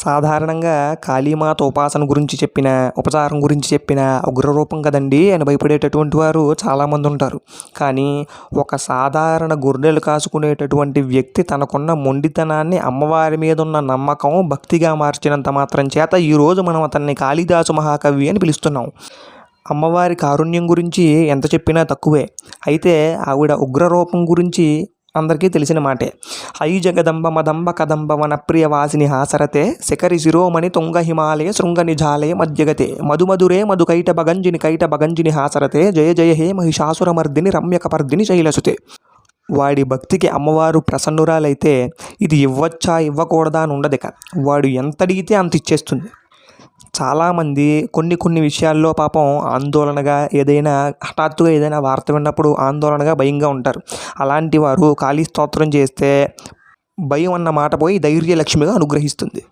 సాధారణంగా కాళీమాత ఉపాసన గురించి చెప్పిన, ఉపచారం గురించి చెప్పిన ఉగ్రరూపం కదండీ అని భయపడేటటువంటి వారు చాలామంది ఉంటారు. కానీ ఒక సాధారణ గొర్రెలు కాసుకునేటటువంటి వ్యక్తి తనకున్న మొండితనాన్ని అమ్మవారి మీద ఉన్న నమ్మకం భక్తిగా మార్చినంత మాత్రం చేత ఈరోజు మనం అతన్ని కాళిదాసు మహాకవి అని పిలుస్తున్నాం. అమ్మవారి కారుణ్యం గురించి ఎంత చెప్పినా తక్కువే. అయితే ఆవిడ ఉగ్రరూపం గురించి అందరికీ తెలిసిన మాటే. హై జగదంబ మదంబ కదంబ వనప్రియ వాసిని హాసరతే శిఖరి శిరోమణి తుంగ హిమాలయ శృంగ నిజాలయ మధ్యగతే మధుమధురే మధుకైట భగంజిని హాసరతే జయ జయ హే మహిషాసురమర్దిని రమ్యకపర్దిని శైలసుతే. వాడి భక్తికి అమ్మవారు ప్రసన్నురాలైతే ఇది ఇవ్వచ్చా ఇవ్వకూడదా అని ఉండదిక. వాడు ఎంత అడిగితే అంత ఇచ్చేస్తుంది. చాలామంది కొన్ని విషయాల్లో పాపం ఆందోళనగా, ఏదైనా హఠాత్తుగా ఏదైనా వార్త విన్నప్పుడు ఆందోళనగా, భయంగా ఉంటారు. అలాంటి వారు కాళీ స్తోత్రం చేస్తే భయం అన్న మాట పోయి ధైర్యలక్ష్మిగా అనుగ్రహిస్తుంది.